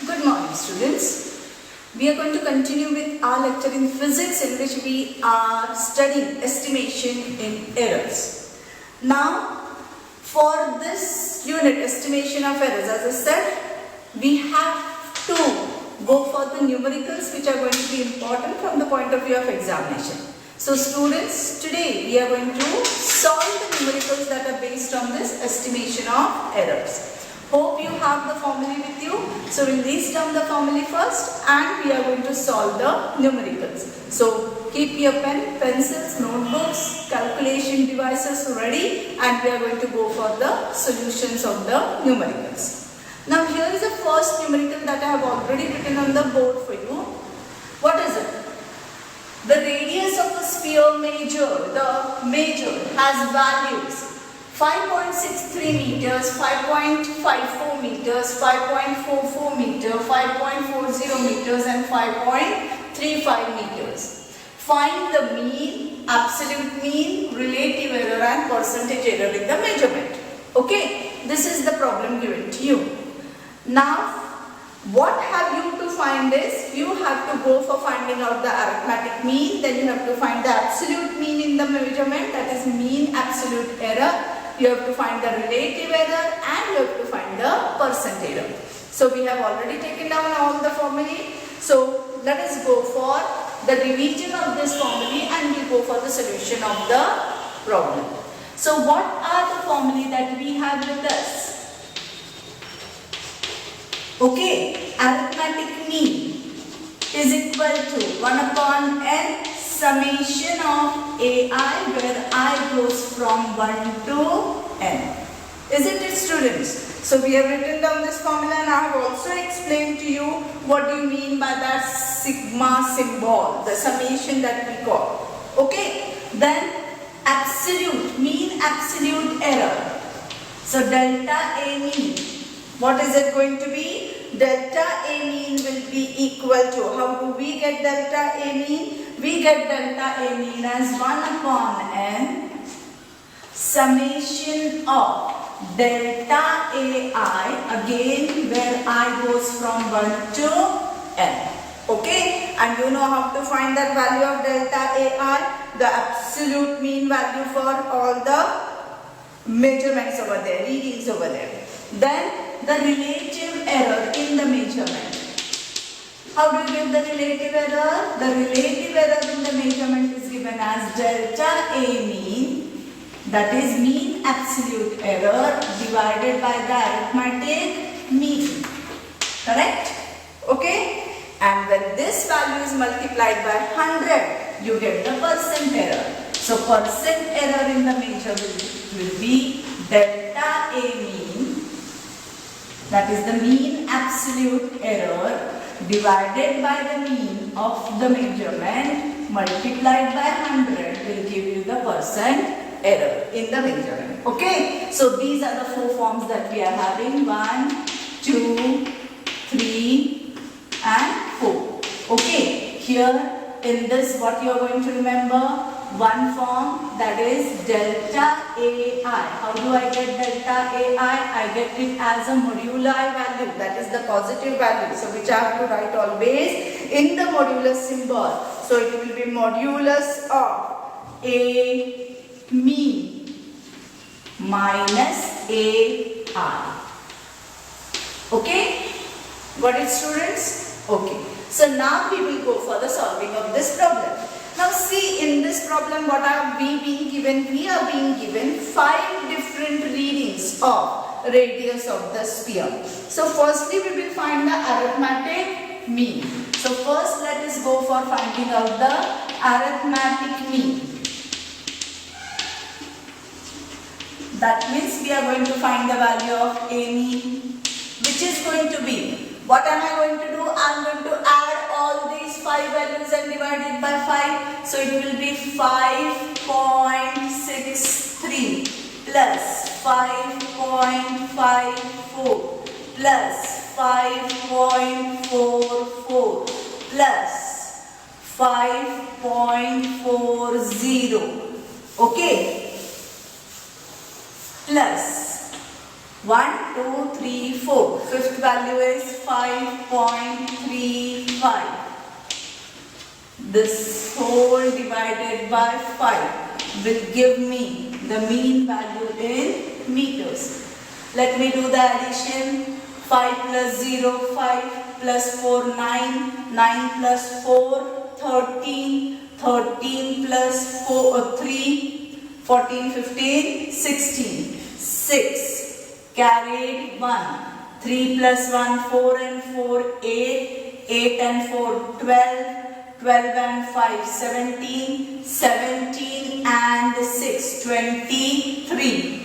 Good morning, students. We are going to continue with our lecture in physics, in which we are studying estimation in errors. Now, for this unit, estimation of errors, as I said, we have to go for the numericals, which are going to be important from the point of view of examination. So, students, today we are going to solve the numericals that are based on this estimation of errors. Hope you have the formula with you. So we'll list down the formula first and we are going to solve the numericals. So keep your pen, pencils, notebooks, calculation devices ready and we are going to go for the solutions of the numericals. Now here is the first numerical that I have already written on the board for you. What is it? The radius of a sphere major has values 5.63 meters, 5.54 meters, 5.44 meters, 5.40 meters and 5.35 meters. Find the mean, absolute mean, relative error and percentage error in the measurement. Okay, this is the problem given to you. Now, what have you to find is, you have to go for finding out the arithmetic mean, then you have to find the absolute mean in the measurement, that is mean absolute error. You have to find the relative error and you have to find the percent error. So we have already taken down all the formulae. So let us go for the revision of this formulae and we'll go for the solution of the problem. So what are the formulae that we have with us? Okay, arithmetic mean is equal to 1 upon n summation of ai, where I goes from 1 to n. Isn't it, students? So we have written down this formula and I have also explained to you what do you mean by that sigma symbol, the summation that we call. Okay, then absolute, mean absolute error. So delta A mean, what is it going to be? Delta A mean will be equal to, how do we get delta A mean? We get delta A mean as 1 upon n summation of delta AI, again where I goes from 1 to n. Okay, and you know how to find that value of delta AI, the absolute mean value for all the measurements over there, readings over there. Then the relative error in the measurement. How do you give the relative error? The relative error in the measurement is given as delta A mean, that is mean absolute error divided by the arithmetic mean. Correct? Okay? And when this value is multiplied by 100, you get the percent error. So percent error in the measurement will be delta A mean, that is the mean absolute error divided by the mean of the measurement multiplied by 100 will give you the percent error in the measurement. Okay, so these are the four forms that we are having: 1, 2, 3 and 4. Okay, here in this what you are going to remember? One form, that is delta AI. How do I get delta AI? I get it as a moduli value, that is the positive value. So which I have to write always in the modulus symbol. So it will be modulus of A mean minus AI. Okay? Got it, students? Okay. So now we will go for the solving of this problem. Now see, in this problem what are we being given? We are being given 5 different readings of radius of the sphere. So firstly we will find the arithmetic mean. So first let us go for finding out the arithmetic mean. That means we are going to find the value of A mean, which is going to be, what am I going to do? I am going to add all these 5 values and divide it by 5. So it will be 5.63 plus 5.54 plus 5.44 plus 5.40. Okay, plus 1, 2, 3, 4. Fifth value is 5.35. This whole divided by 5 will give me the mean value in meters. Let me do the addition. 5 plus 0, 5 plus 4, 9, 9 plus 4, 13, 13 plus 4, 3, 14, 15, 16, 6, carried 1, 3 plus 1, 4 and 4, 8, 8 and 4, 12, 12 and 5, 17, 17 and 6, 23.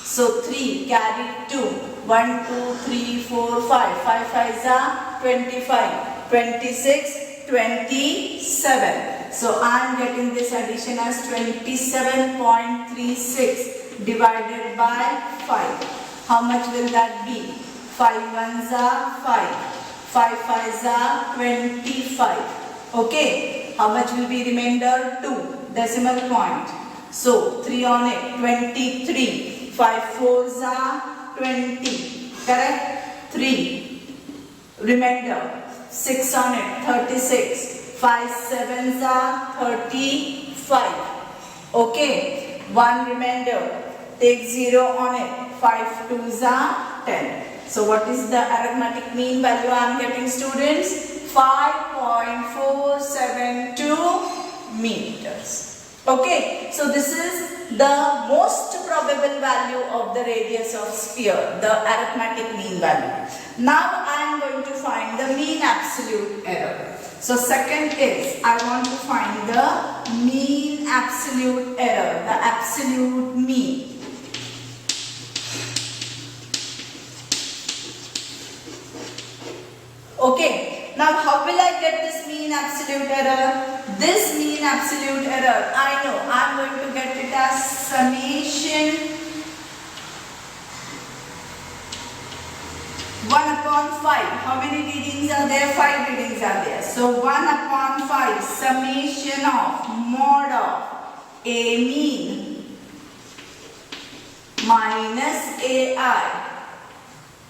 So 3 carried 2, 1, 2, 3, 4, 5, 5 5s are 25, 26, 27. So I am getting this addition as 27.36 divided by 5. How much will that be? 5 ones are 5, 5 5s are 25. Okay, how much will be remainder? 2, decimal point. So 3 on it, 23. 5 4s are 20, correct? 3, remainder, 6 on it, 36. 5 7s are 35. Okay, 1 remainder, take 0 on it, 5 2s are 10. So what is the arithmetic mean value I am getting, students? 5.472 meters. Okay, so this is the most probable value of the radius of sphere, the arithmetic mean value. Now I am going to find the mean absolute error. So second is, I want to find the mean absolute error, the absolute mean. Okay, now how will I get this mean absolute error? This mean absolute error, I know, I am going to get it as summation 1 upon 5. How many readings are there? 5 readings are there. So 1 upon 5 summation of mod of A mean minus AI.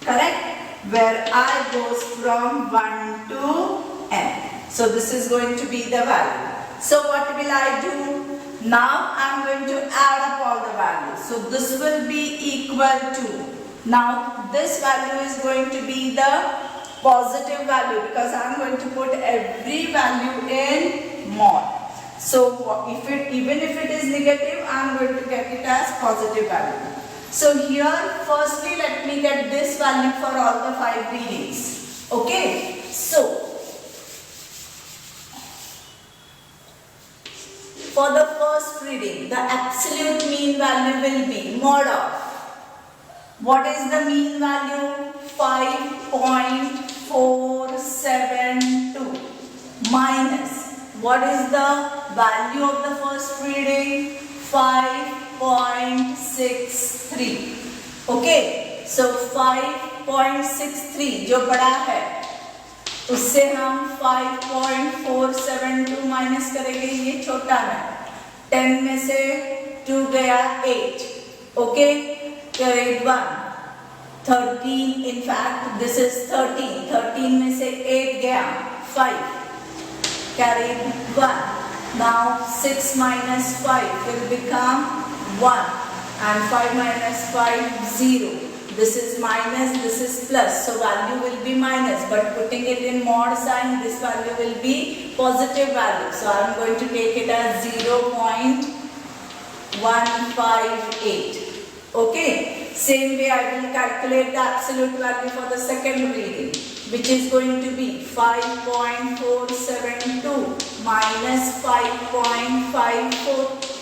Correct? Where I goes from 1 to n. So this is going to be the value. So what will I do? Now I am going to add up all the values. So this will be equal to, now this value is going to be the positive value because I am going to put every value in mod. So even if it is negative, I am going to get it as positive value. So here firstly let me get this value for all the 5 readings. Okay, so for the first reading the absolute mean value will be mod of, what is the mean value? 5.472 minus, what is the value of the first reading? 5.63. Okay, so 5.63 जो बड़ा है उससे हम 5.472 minus करेंगे, ये छोटा है. 10 में से 2 गया 8. Okay, carried 1. 13, in fact this is 13. 13 में से 8 गया 5. Carried 1. Now 6 minus 5 will become 1 and 5 minus 5 0. This is minus, this is plus, so value will be minus, but putting it in mod sign this value will be positive value. So I am going to take it as 0.158. Okay, same way I will calculate the absolute value for the second reading, which is going to be 5.472 minus 5.54.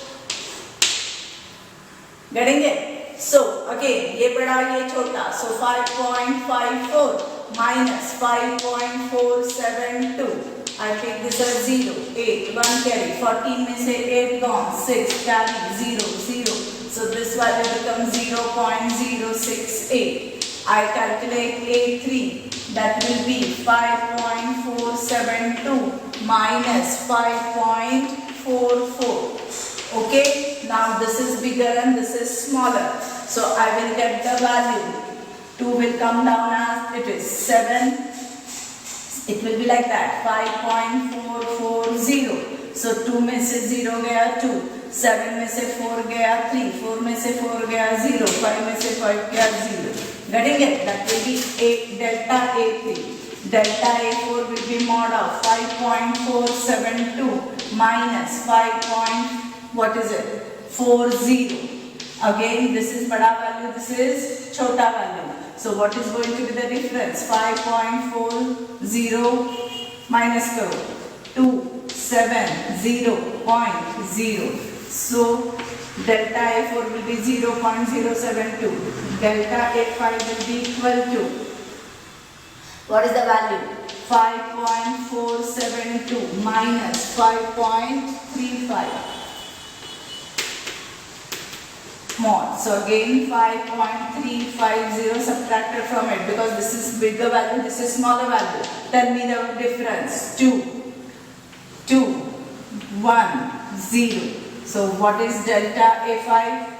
Getting it? So again, ये बड़ा ये छोटा, so 5.54 minus 5.472. I take this as 0, 8, 1 carry, 14 में से 8 gone, 6 carry, 0, 0. So this value becomes 0.068. I calculate A3, that will be 5.472 minus 5.44. Okay, now this is bigger and this is smaller. So I will get the value 2 will come down as it is 7. It will be like that, 5.440. So 2 में से 0 गया 2, 7 में से 4 गया 3, 4 में से 4 गया 0, 5 में से 5 गया 0. Getting it? That will be delta A3. Delta A4 will be mod of 5.472 minus 40. Again, this is bada value, this is chota value. So what is going to be the difference? 5.40 minus 2, 7, 0.0. So delta A4 will be 0.072. Delta A5 will be equal to, what is the value? 5.472 minus 5.35 mod. So again 5.350 subtracted from it, because this is bigger value, this is smaller value. Tell me the difference. 2, 1, 0. So what is delta A5?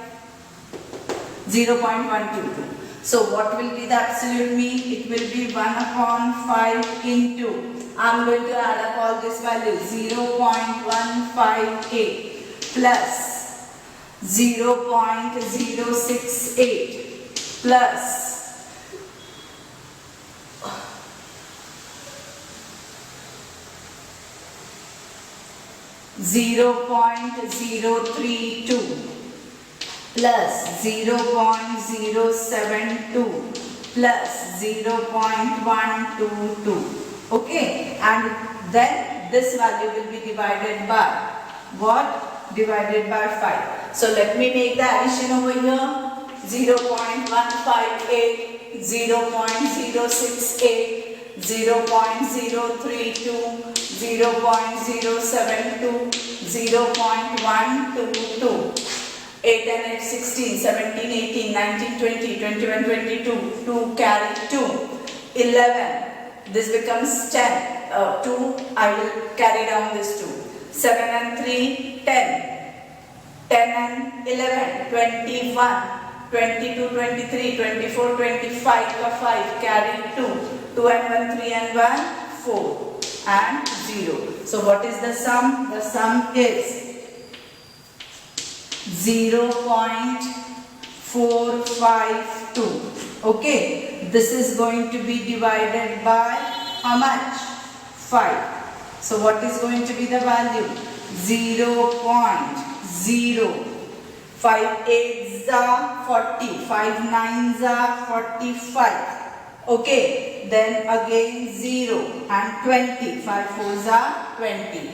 0.122. So what will be the absolute mean? It will be 1/5 into, I am going to add up all this value, 0.158 plus 0.068 plus 0.032 plus 0.072 plus 0.122. Okay, and then this value will be divided by what? Divided by 5. So let me make the addition over here. 0.158, 0.068, 0.032, 0.072, 0.122. 8 and 8, 16, 17, 18, 19, 20, 21, 22, 2 carry 2, 11, this becomes 10, 2, I will carry down this 2, 7 and 3, 10, 10 and 11, 21, 22, 23, 24, 25, 5, carry 2, 2 and 1, 3 and 1, 4 and 0. So what is the sum? The sum is 0.452. Okay, this is going to be divided by how much? 5. So what is going to be the value? 0.0. 5 8s are 40, 5 9s are 45. Okay, then again 0 and 20, 5 4s are 20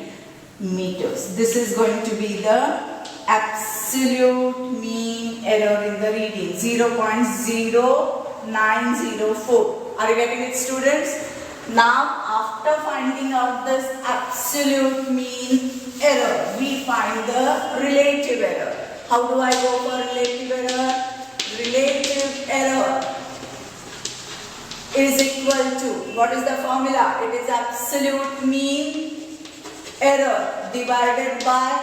meters. This is going to be the absolute mean error in the reading, 0.0904. Are you getting it, students? Now after finding out this absolute mean error, we find the relative error. How do I go for relative error? Relative error is equal to, what is the formula? It is absolute mean error divided by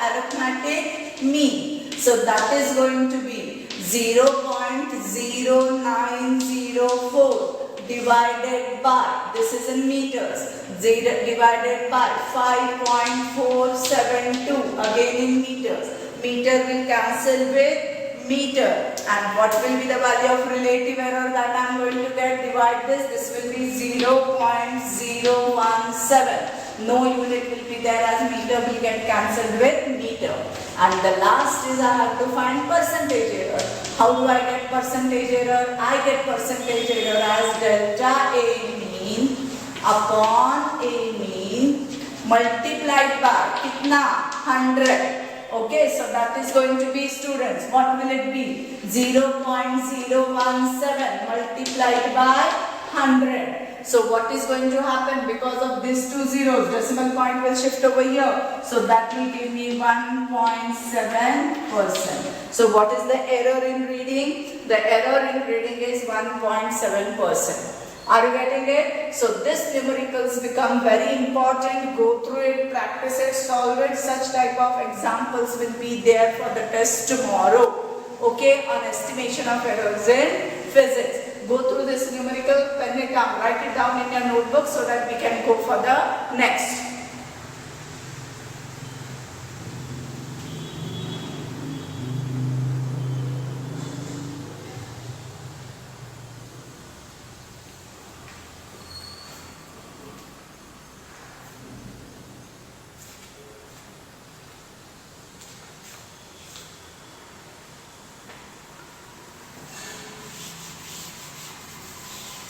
arithmetic mean. So that is going to be 0.0904 divided by, this is in meters, divided by 5.472, again in meters. Meter will cancel with meter, and what will be the value of relative error that I am going to get? Divide this will be 0.017. No unit will be there, as meter will get cancelled with meter. And the last is I have to find percentage error. How do I get percentage error? I get percentage error as delta A mean upon A mean multiplied by kitna? 100. Okay, so that is going to be, students, what will it be? 0.017 multiplied by 100. So what is going to happen? Because of these two zeros, decimal point will shift over here. So that will give me 1.7%. So what is the error in reading? The error in reading is 1.7%. Are you getting it? So this numericals become very important. Go through it, practice it, solve it. Such type of examples will be there for the test tomorrow. okay, on estimation of errors in physics. Go through this numerical, pen it down, write it down in your notebook so that we can go for the next.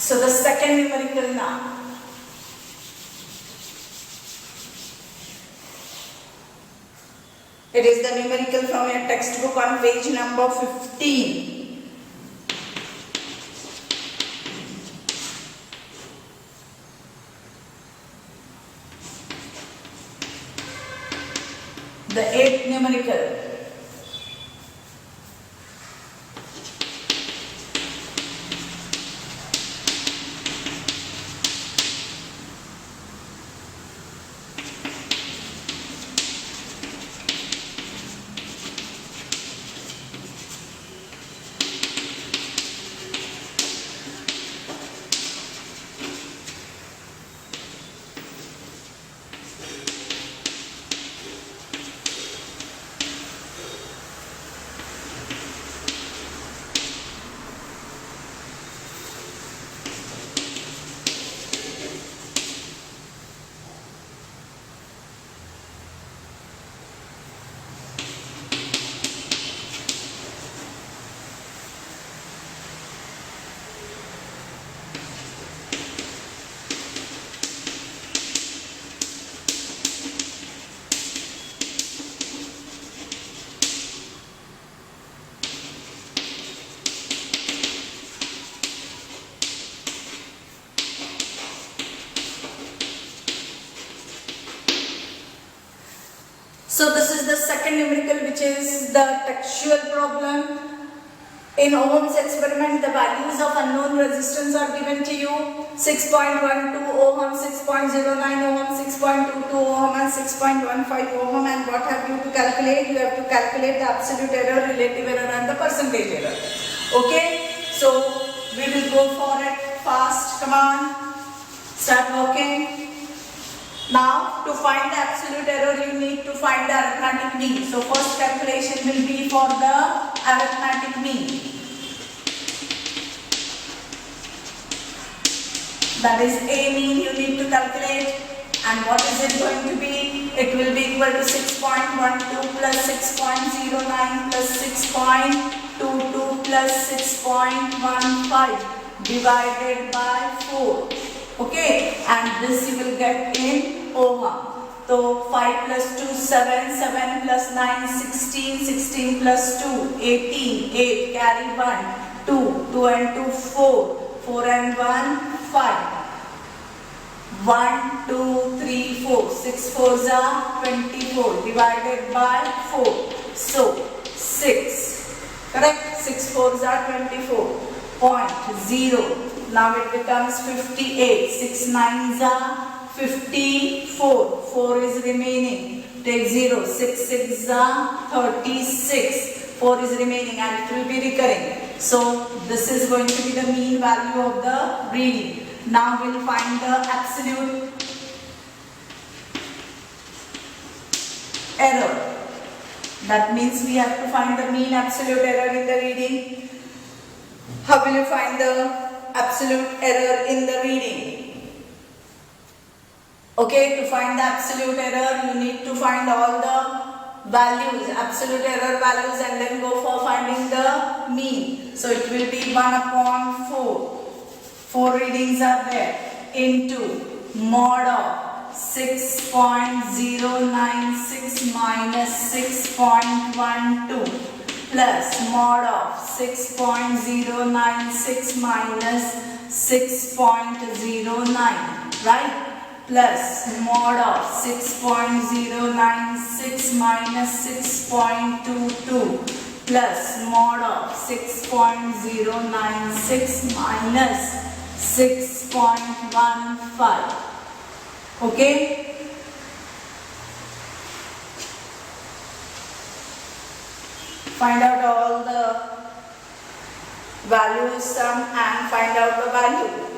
So the second numerical now. It is the numerical from your textbook on page number 15. The 8th numerical. So this is the second numerical, which is the textual problem. In Ohm's experiment, the values of unknown resistance are given to you. 6.12 ohm, 6.09 ohm, 6.22 ohm and 6.15 ohm, and what have you to calculate? You have to calculate the absolute error, relative error and the percentage error. Okay, so we will go for it fast. Come on, start working. Now, to find the absolute error, you need to find the arithmetic mean. So, first calculation will be for the arithmetic mean. That is A mean you need to calculate. And what is it going to be? It will be equal to 6.12 plus 6.09 plus 6.22 plus 6.15 divided by 4. Okay, and this you will get in ohm. So 5 plus 2, 7, 7 plus 9, 16, 16 plus 2, 18, 8, carry 1, 2, 2 and 2, 4, 4 and 1, 5. 1, 2, 3, 4, 6 4s are 24 divided by 4. So 6, correct? 6 4s are 24. 0. Now it becomes 58. 6 9s are 54. 4 is remaining. Take 0. 6 6s are 36. 4 is remaining and it will be recurring. So this is going to be the mean value of the reading. Now we'll find the absolute error. That means we have to find the mean absolute error in the reading. How will you find the absolute error in the reading? Okay, to find the absolute error, you need to find all the values, absolute error values, and then go for finding the mean. So it will be 1 upon 4. 4 readings are there into mod of 6.096 minus 6.12 plus mod of 6.096 minus 6.09, right? Plus mod of 6.096 minus 6.22 plus mod of 6.096 minus 6.15. Okay? find out all the values sum and find out the value.